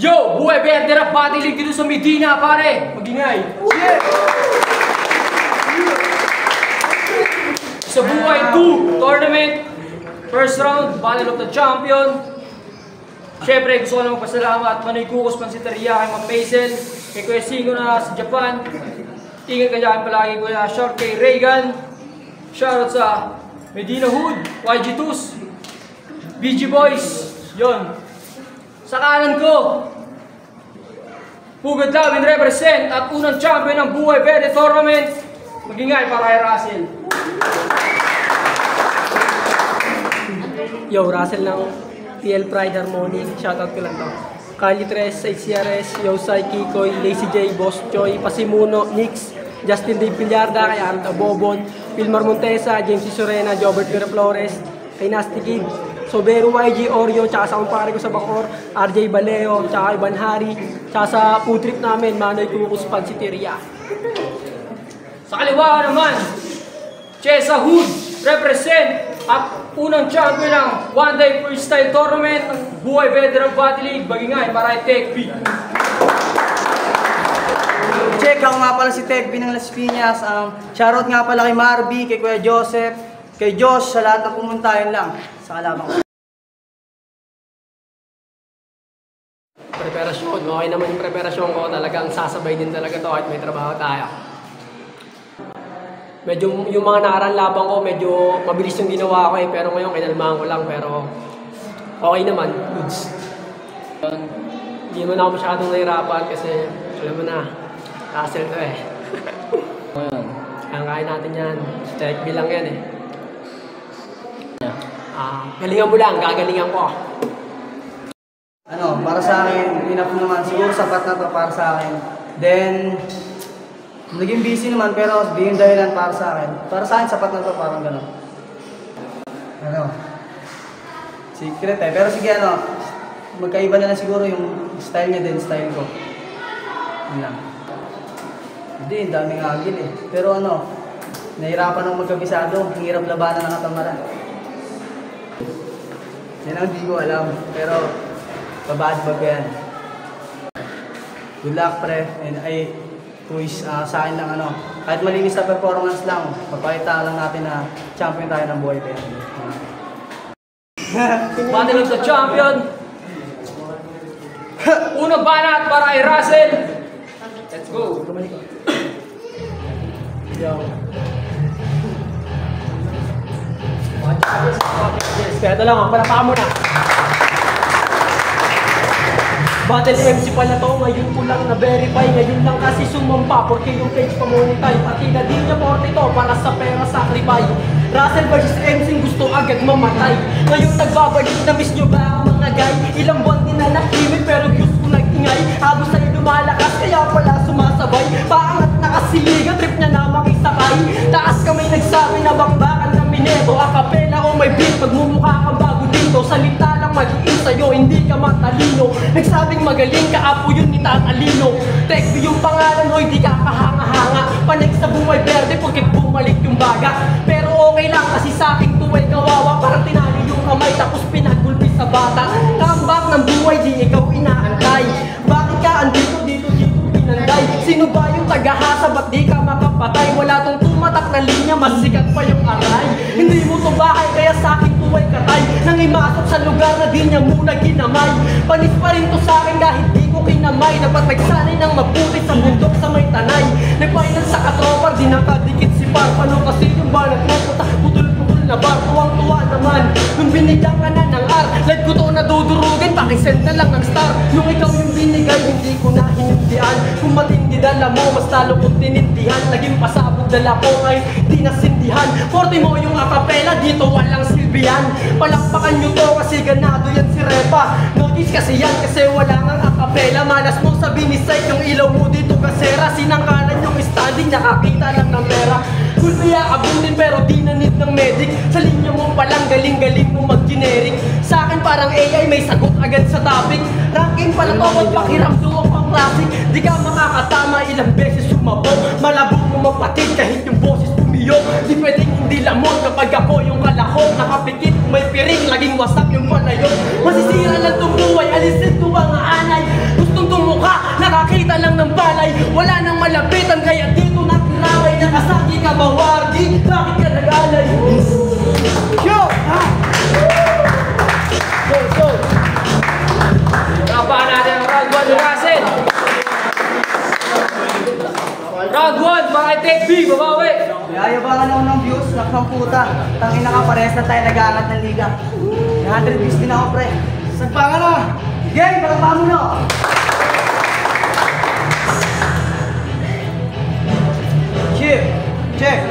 Yo! Buhay Verde Rap Battle League dito sa Medina, pare! Magingay! Yeah! Sa Buhay 2 Tournament, first round, Battle of the Champion. Siyempre, gusto ko na magpasalamat Manoy Kukos Pansiteria, kay Ma'am Maisel, kay Kuya Singo na sa Japan. Ingat ka dyan palagi, Kuya Short, kay Reagan. Shoutout sa Medina Hood, YG Tus, BG Boys. Yon. Sa kanan ko, Pugad Lawin represent at unang champion ng Buhay Verde Tournament. Magingay para kay Russell. Yo, Russell ng TL Pride Harmony. Shoutout ko lang to. Kali Tres, HCRS, Yosai, Kikoy, Lazy J, Boss Choi, Pasimuno, Nix, Justin Dave Pillarda, kay Arta Bobon, Wilmar Montesa, James Sorena, Jobert Flores, kay Nasty Kid, Sobero, YG, Oreo, tsaka sa kumpare ko sa Bacor, RJ Baleo, tsaka Ivan Hari, tsaka sa food trip namin, Manoy Kukos Pansiteria. Sa kaliwa naman, Chesa Hood represent at unang champion ng one-day freestyle tournament ng Buhay Verde Rap Battle League. Bagingay para kay Tech B. Check ako nga pala si Tech B ng Las Piñas. Shoutout nga pala kay Marby, kay Kuya Joseph, kay Josh, sa lahat ng pumunta, yun lang sa kalaban ko. Preparasyon, okay naman yung preparasyon ko. Talagang sasabay din talaga to kahit may trabaho tayo. Medyo yung mga nakaraan laban ko, medyo mabilis yung ginawa ko pero ngayon kinalmahan ko lang, pero okay naman, goods. Hindi mo na ako masyadong nahirapan kasi alam mo na, Russell to eh. Kaya natin yan, Tech B lang yan eh. Galingan mo lang, gagalingan ko. Para sa akin, enough naman, siguro sapat na to para sa akin. Then, naging busy naman pero di yung dahilan para sa akin. Para sa akin, sapat na to, parang gano'n. Secret eh. Pero sige magkaiba na lang siguro yung style niya din, style ko. Yun lang. Hindi, ang daming agil eh. Pero nahirapan akong magkabisado. Ang hirap labanan ng katamaran. Yan ang di ko alam. Pero, babad-bag yan. Good luck, pre. And Kuis, sa akin lang kahit malinis na performance lang, papakita lang natin na champion tayo ng Buhay Verde. Battle of the Champion. Unang banat para kay Russell. Let's go. Yo. Kaya ito lang, palakpakan mo na. Battle MC pala to, ngayon ko lang na-verify. Ngayon lang kasi sumampa, porque yung page pa-monetize. Pati na din niya forte to, para sa pera sacrifice. Russell vs MC, gusto agad mamatay. Ngayon nagbabalik, na-miss nyo ba ang mga guy? Ilang buwan din na nakimik, pero gusto ko nag-ingay. Habang sa'yo lumalakas, kaya pala sumasabay. Paangat na kasiligan, trip niya na makisakay. Taas kamay nagsabi na bakbakan ng mineto. Akapela o may beat, magmumukha kang bago dito. Salita lang mag-iin sa'yo, hindi ka matalino. Nagsabing magaling ka, apo yun ni Tatalino. Tech B yung pangalan, hoy, di ka kahanga-hanga. Panig sa Buhay Verde, porque bumalik yung baga. Pero okay lang, kasi sa akin tuway kawawa. Parang tinali yung kamay, tapos pinagulpi sa bata. Comeback ng buhay, di ikaw inaantay. Bakit ka andito, dito pinanday? Sino ba yung tagahasa, ba't di ka makapatay? Wala tong tumatak na linya, mas sikat pa yung aray. Hindi mo to bahay, kaya sa akin tuway katay. Nang imasok sa lugar na di niya muna ginamay. Panis pa rin to sa akin dahil di ko kinamay. Dapat nagsanay ng mabuti sa bundok sa may tanay. Nagpainan sa katropar, di nakadikit si Par. Paano kasi yung banat mo, putol-putol na bar. Tuwang-tuwa naman, nung binigyan ka na ng R. Live ko to nadudurugin, pakisend na lang ang star. Nung ikaw yung binigay, hindi ko na hinindihan. Kung matindi dala mo, mas lalo kong tinindihan. Naging pasabog dala ko ay di nasindihan. Forte mo yung akapela, dito walang silbihan. Palakpakan nyo to kasi ganado yan si Repa. Notice kasi yan kasi wala ngang akapela. Malas mo sa binisay yung ilaw mo dito kasera. Sinangkalan yung standing, nakakita lang ng pera. Kulpiya abutin pero di na need ng medic. Sa linya mo palang galing-galing mo mag-generic. Sa akin parang AI may sagot agad sa topic. Ranking pala to kung pakiramdo ang pang-classic. Di ka makakatama ilang beses sumabog. Malabog mo mapatid kahit yung boses pumiyok. Di pwedeng hindi lamon kapag ako yung kalahok. Nakapikit may piring, laging wasak yung palayo. Masisira lang itong buhay, alisin ko mga anay. Kita lang ng balay, wala nang malapitan. Kaya dito nakiramay, nakasaki ka ba, Wardy? Bakit ka nag-alay? Yo! Ha? Go! Kapahan natin ang round 1 ni Russell. Round 1, bakit take B, babawi. Yayabangan ako ng views, nakang puta. Tangin na ka, parehas na tayo nag-aangat ng liga. 100 views din ako, pre. Sagpangan na! Game, palakpakan mo na! Check!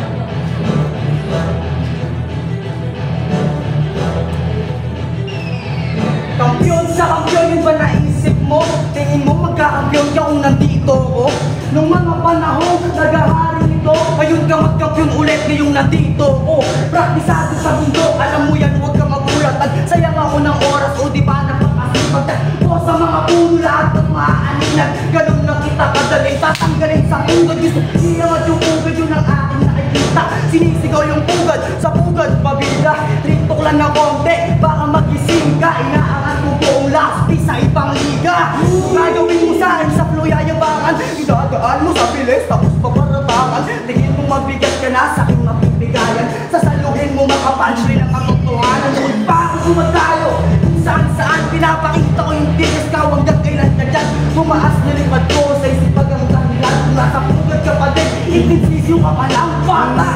Kampiyon sa kampiyon, yun ba naisip mo? Tingin mo magkakampiyon ka kung nandito ako? Nung mga panahon, nagahari nito. Ngayon ka magkampiyon ulit, ngayong nandito ako. Praktisado sa mundo, alam mo yan, huwag ka magulat. Nagsayang ako ng oras, o di ba napakasipag? O sa mga puno, lahat ng maaaninag. Ganun lang kita kadali, tatanggalin sa pugad. Gusto iangat yung pugad, yun ang aking nakikita. Sinisigaw yung pugad, sa pugad, pabila. Tritok lang na konti, baka magising ka. Inaangat mo buong last piece sa ibang liga. Kung gagawin mo sa akin sa flow yayabangan, idadaan mo sa bilis, tapos paparatangan. Tingin mo mabigat ka na sa aking mapipigayan. Sasaluhin mo makapunchline ang katotohanan. Noon pa ako kumatayo, kung saan pinapakita ko yung tigas ka. Hanggang kailan ka dyan, tumaas na lipad ko sa isipag ang dahilan. Kung nasa pugad ka pa din, ipinsisyo ka pa lang, bata.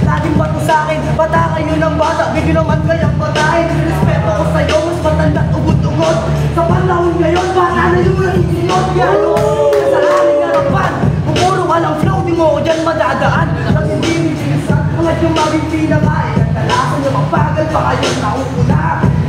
Laging bato sa'kin, bata kayo ng bata. Bigyan naman kayang batahin. Respeto ko sa'yo, mas matanda ugot-ugot. Sa panahon ngayon, bata na yung nakikinot. Yan o, sa aking harapan. Kung puro ka ng flow, di mo ako dyan madadaan. At hindi minsan, hangad yung mabibina nga. Nagtalasan yung mapagal pa kayo naupuna.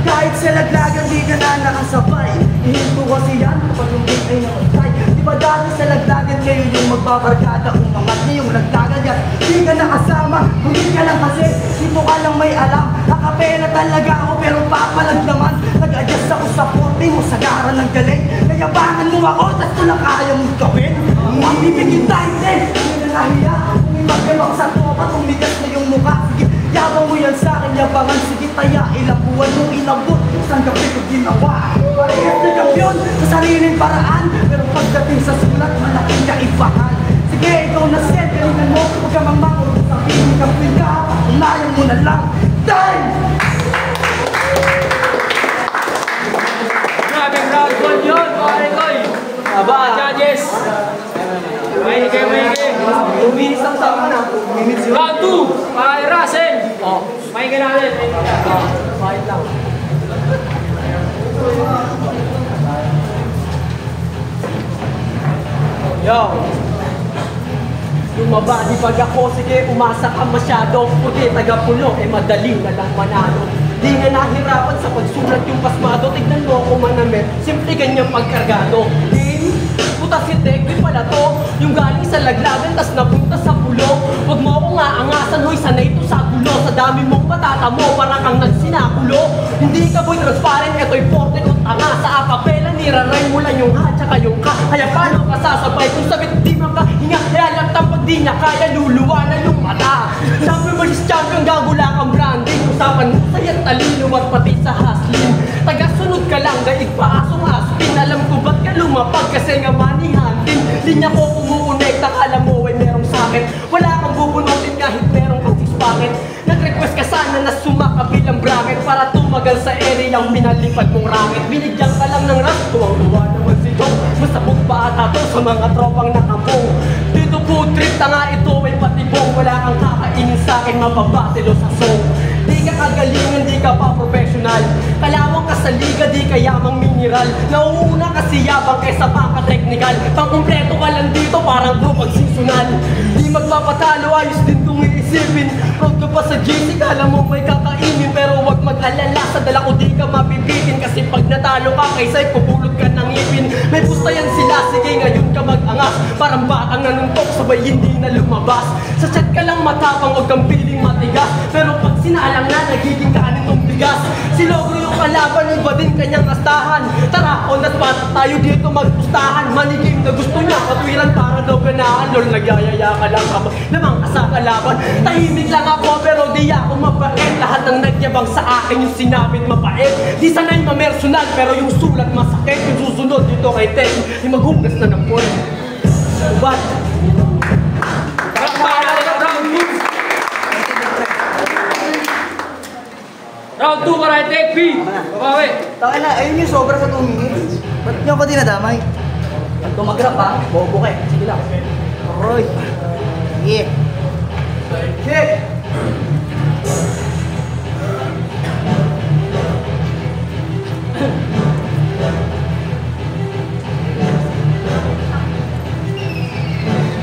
Kahit sa laglagan, di ka na nakasabay. Ihinto kasi yan, kapag yung game ay nakatay. Di ba dati sa laglagan, kayo yung magbabarkada. Umangat niyo yung laglagan yan, di ka nakasama. Hindi ka lang kasi, dito ka lang may alam. Nakapela talaga ako, pero papalag naman. Nag-adjust ako sa porte mo, sagaran ng galing. Kayabangan mo ako, tas ko lang kaya mong gawin. Ang bibigin tayo din, hindi na nahiya. Kung magkalok sa topa, tumigas na yung mukha. Sige, yabang mo yan sa'kin, yabangan. Sige, taya, ilang buwan mong inabot. Isang gabi ko ginawa. Parehas na kampiyon sa sariling paraan. Pero pagdating sa sulat, malaking kaibahan. Sige, ikaw na set, galingan mo. Huwag ka mamako, sabihin kampiyon ka. Unayan mo na lang. Time! Grabing round 1 yun, pare koy. Aba, Judges. Mahingi. 2 minutes lang sama na. 2 minutes yun. Round 2, pare Russell. Mahingi natin. Kahit lang. Yo! Lumabadi pag ako, sige, umasa ka masyado. Porque taga-pulo, madali na lang manalo. Di nga nahirapan sa pagsulat yung pasmado. Tignan mo ako manamit, simple ganyang pagkargado. Puta si Tekwi pala to, yung galing sa laglagan, tas napunta sa pulo. Huwag mo akong aangasan, hoy, sanay ito sa gulo. Sa dami mong patata mo, para kang nagsinakulo. Hindi ka boy transparent, eto'y porte o tanga. Sa akapela, niraray mo lang yung ha, tsaka yung ka. Kaya paano ka sasabay kung sabit di makahinga? Kaya lagtang pag di niya kaya, luluwa na yung mata. Sabi mo si champion, gagula kang branding. Usapan mo sa'ya't talino at pati sa hustling. Tagasunod ka lang, daig paasong aspin. Alam ko ba't ka lumapag kasi nga money hunting. Linya ko kumukonekta, kala mo ay merong sakin. Wala kang bubunutin kahit merong kastis bakit. Nag-request ka sana na sumakabilang bracket para tumagal sa area ang pinalipad mong racket. Binigyan ka lang ng ras, tuwang-tuwa naman si Jong. Masabog pa ata to sa mga tropang nakapong. Dito food trip, tanga ito ay patibong. Wala kang kakainin sa'kin, mapabatilo sa song. Di ka kagalingan, di ka pa professional. Kalawang ka sa liga, di ka yamang mineral. Nauuna kasi yabang kaysa pangka-technical. Pangkumpleto ka lang dito, parang group seasonal. Di magpapatalo, ayos din kung iisipin. Proud ka pa sa GC, kala mo may kakainin. Pero wag mag-alala, sa dala ko di ka mabibitin. Kasi pag natalo ka, kaysa'y pupulot ka ng ipin. May pusta yan sila, sige ngayon ka mag-angas. Parang batang nanuntok, sabay hindi na lumabas. Sa chat ka lang matapang, wag kang piling matigas. Pero pag sinalang na, nagiging kanin ng bigas. Si Logro yung kalaban, iba din kanyang astahan. Tara, on the spot, tayo dito magpustahan. Manikim na gusto niya, katwiran para daw ganaan. Lol, nagyayaya ka lang kapag lamang ka sa kalaban. Tahimik lang ako, pero di ako mabait. Lahat ng nagyabang sa akin yung sinabit mapait. Di sanay mamersonal, pero yung sulat masakit. Yung susunod dito kay kay Tek, ay maghugas na ng pon. Ubat. Palakpakan natin ang round 2. Round 2 para kay Tek B. Babawi. Taka na, ayun yung sobra sa 2 minutes. Ba't niyo ako dinadamay? Ang tumagrap ha, bobo ka eh. Sige lang. Aroy. Yeah. Check!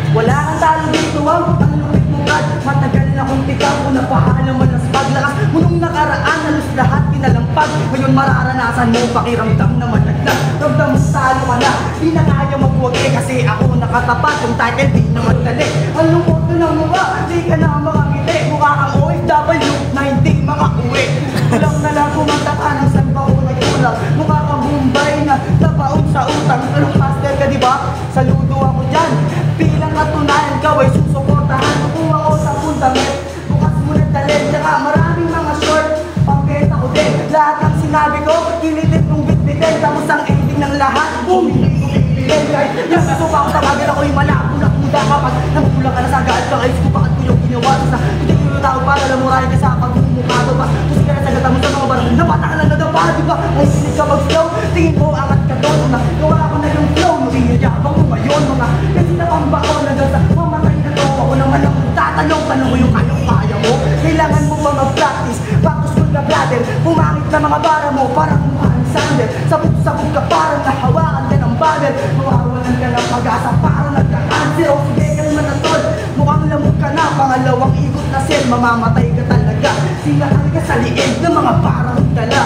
Wala kang talo dito, wow. Ang lupit mo, God. Matagal na kong tigang kung napaalaman ng paglakas. Munong nakaraan, halos lahat pinalampag. Ngayon mararanasan mo, pakiramdam na malaglag. Ramdam mo talo ka na, di na kaya magwagi. Kasi ako nakatapat, yung title di na madali. Ang lungkot ko ng mukha, di ka na makangiti. Mukha kang OFW, na hindi makauwi. Kulang na lang kumanta ka ng saan ba ako nagkulang. Mukha kang Bombay na nabaon sa utang. Anong master ka, diba? Saludo ako dyan. Bilang katunayan, ikaw ay susuportahan. Kukuha ko sa fundament. Bukas mo na talent, tsaka maraming mga short. Pambeta ko din, lahat ng sinabi ko kinitip kong bitbitin, tapos ang ending ng lahat bumili ko bitbitin. Kahit nasusuka ko tawagan ako'y malabo na kuda. Kapag namukulang ka na sa agad, baka isip ko bakit ko yung ginawa. Sa hindi ko yung tao para lamurahin ka sa pagmumukado pa. Kasi ka na sa gata mo sa mga barang napata ka lang na dapa, diba? Ay sinig ka mag-flow, tingin mo angat ka doon. Gawa ko na yung flow, nangiyayabang mo ngayon. Mga kasi napamba ko na doon sa mamatay na to. Ako naman ang tatanong, tanong mo yung kaya mo. Kailangan mo ba mag-practice? Back to school ka brother, pumangit na mga bara mo, parang mukhang sandal. Sabog-sabog ka parang nahawakan ka ng bagel. Mawawalan ka ng pag-asa, parang nagka-cancer. O sige ka naman na tol, mukhang lamog ka na. Pangalawang ikot na sel, mamamatay ka talaga. Sinakal ka sa liig ng mga parang dala.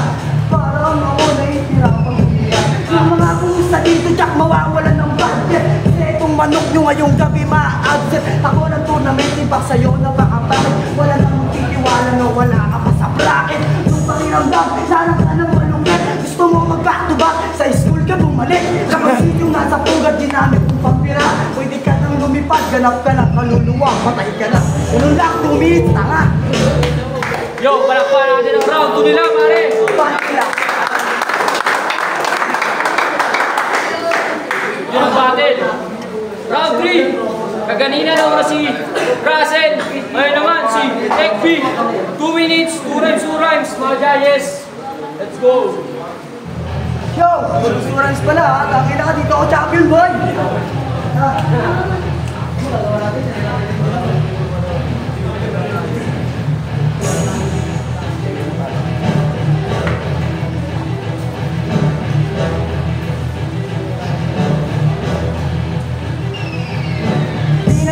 Parang ako nahihirapang umiyak. Yung mga pusa dito, Jack, mawawalan ng budget. Kasi itong manok nyo ngayong gabi ma-absent. Ako ng tournament, ibak sa'yo na baka bakit. Wala nang magtitiwala na wala ka pa sa bracket. Yung pakiramdam, sarang ka ng malungkit. Gusto mo mag-back to back, sa school ka bumalik. Kapag yung nasa pugad, ginamit kong pampira. Pwede ka nang lumipad, ganap ka ng kaluluwa. Patay ka na, unong lang, 2 minutes, tanga. Yo, palakpakan natin ang round 2 nila, pare. Bakla. Yun ang battle. Round 3. Kaganina na oras si Russell. Ngayon naman si Tek B. 2 minutes, 2 rhymes, mga judges. Let's go. Yo, insurance pala ha. Tangin na ka dito ako champion boy.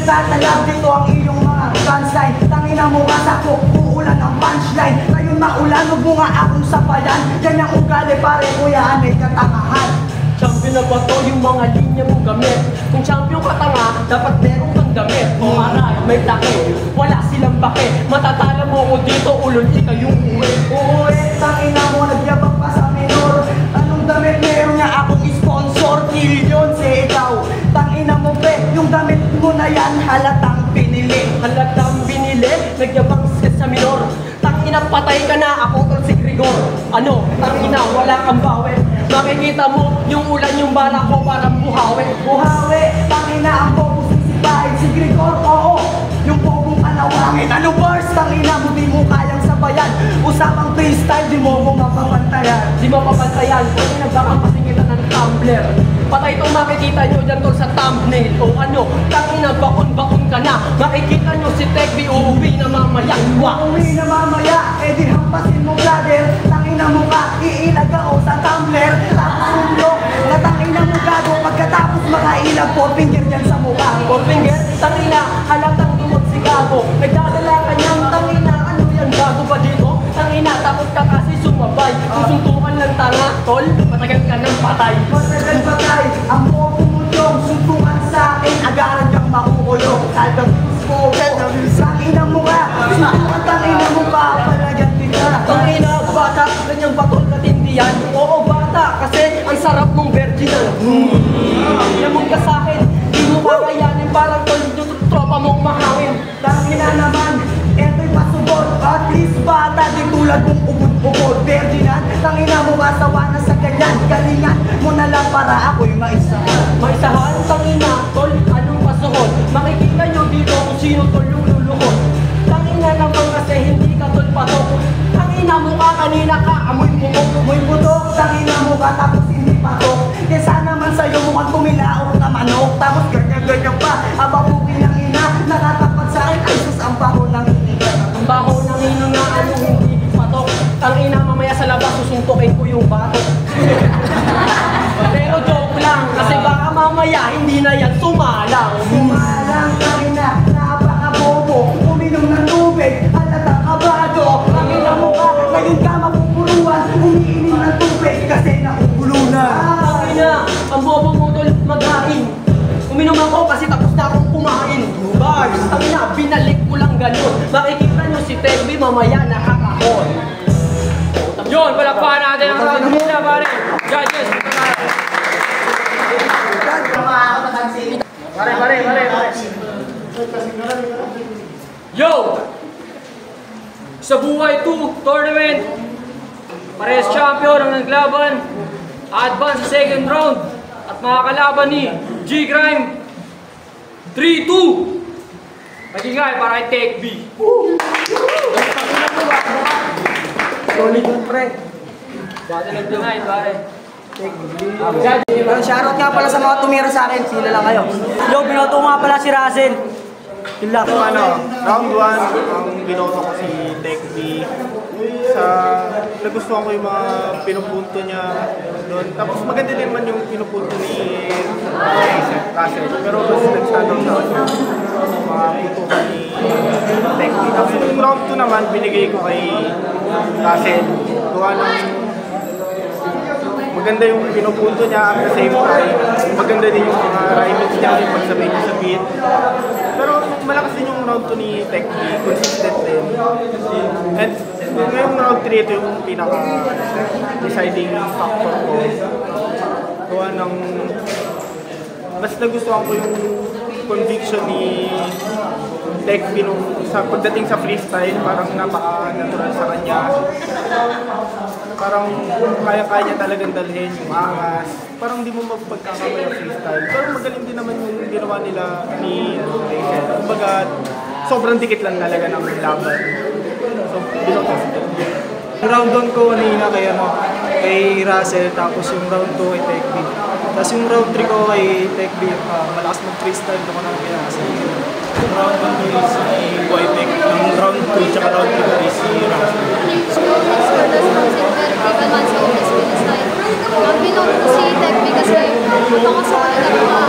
Nagtatalab dito ang iyong mga punchline. Tangina mo ka sa uulan ng punchline. Ngayon maulan, huwag mo nga akong sapayan. Ganyang ugali pare, kuya, anay katangahan. Champion na ba to yung mga linya mo gamit? Kung champion ka tanga, dapat meron kang damit. O aray, may laki, wala silang bake. Matatala mo ko dito, ulol, ikaw yung uwi. Oo tangina mo, nagyabang pa sa minor. Anong damit meron nga akong sponsor? Million sa ikaw. Tangina mo be, yung damit mo na yan halatang pinili. Halatang binili, nagyabang sa minor. Tangina, patay ka na, ako tol si Grigor. Ano, tangina, wala kang bawi. Makikita mo, yung ulan yung bala ko parang buhawi. Buhawi, tangina ang bobo sisipahin. Si Grigor, oo, yung bobong kalawangin. Ano bars, tangina mo di mo kayang sabayan. Usapang freestyle, di mo mo mapapantayan. Di mapapantayan, kasi nagbakang pasingitan ng tumbler. Patay itong makikita nyo dyan tol sa thumbnail. O ano, tangina, bakon-bakon ka na. Makikita nyo si Tek B uuwi na mamaya. Uuwi na mamaya, eh di hampasin mo brother. Tangina mo ka, iilag ako sa tumbler. Tapos ulo, natangina mo gago. Pagkatapos makailag, 4 finger yan sa mukha. 4 finger, tangina, halatang dumag si Gago. Nagdadala ka niyang tangina, ano yan, gago ba dito? Tangina, takot ka kasi sumabay. Susuntukan lang tanga, tol, matagal ka ng patay. Matagal patay, ang bobo mo diyong suntukan sa akin. Agaran kang makukulong. Talbang gusto ko, tangina mo ka. Suntukan tangina mo ka, palagan kita. Tangina, bata, ganyang batol katindihan. Oo, bata, kasi ang sarap mong virginal. Lamog ka sa'kin, di mo kakayanin. Parang tol, yung tropa mong mahawin. Tangina naman, eto'y pasubot. At least bata, di tulad mong ubod-ubod. Ferdinand, tangina mo masawa na sa ganyan. Galingan mo na na lang para ako'y maisahan. Maisahan, tangina, tol, anong kasuhod? Makikita nyo dito kung sino tol yung luluhod. Tangina naman kasi hindi ka tol patok. Tangina mo ka, kanina ka, amoy putok. Amoy putok, tangina mo ka tapos hindi patok. Kesa naman sa'yo mukhang kumilaok na manok. Tapos ganyan-ganyan pa, ababukin ng ina. Nakatapat sa'kin, ay sus, ang baho ng ina. Ang baho ng hininga, ano hindi patok. Tangina mamaya sa labas, susuntukin ko yung batok. Pero joke lang, kasi baka mamaya hindi na yan sumalang. Sumalang tangina, napakabobo. Uminom ng tubig, halatang kabado. Tangina mo ka, ngayon ka mapupuruan. Umiinom ng tubig kasi nakukulo na. Tangina, ang bobo mo tol, maghain. Uminom ako kasi tapos na akong kumain. Guys, tangina, binalik ko lang ganun. Makikita nyo si Terby mamaya nakakahon. Yun, palakpakan natin ang round nila, pare. Judges, punta tayo. Pare. Yo! Sa Buhay 2 tournament, parehas champion ang naglaban. Advance sa second round. At mga kalaban ni G-Grime 3-2. Magingay para kay Tech B. Solid yun, pre. Battle of the night, pare. Shoutout nga pala sa mga tumira sa akin. Sila lang kayo. Yo, binoto nga pala si Russell. Yun lang. So round 1, ang binoto ko si Tech B. Nagustuhan ko yung mga pinupunto niya doon. Tapos maganda din man yung pinupunto ni Russell. Pero mas nag-standout sa akin yung mga putukan ni Tech B. Tapos yung round 2 naman, binigay ko kay Russell. Gawa ng maganda yung pinupunto niya at the same time, maganda din yung mga rhymings niya, yung pagsabay niya sa beat. Pero malakas din yung round 2 ni Tech B, consistent din. And ngayong round 3, ito yung pinaka-deciding factor ko. Gawa ng mas nagustuhan ko yung conviction ni Tech B pagdating sa freestyle, parang napaka-natural sa kanya. Parang kaya-kaya niya talagang dalhin yung angas. Parang di mo magpagkakamay ang freestyle. Pero magaling din naman yung ginawa nila ni Rachel. Kumbaga, sobrang dikit lang talaga ng laban. So, binoto sa Tech B. Yung round 1 ko kanina kay Russell, tapos yung round 2 kay Tech B. Tapos yung round 3 ko kay Tech B, malakas mag-freestyle ko na kay Russell. Yung round 1 ko is si Boybeck, yung round 2 tsaka round 3 ko is si Russell. Ang binoto ko si Tech B kasi napakasulit ang mga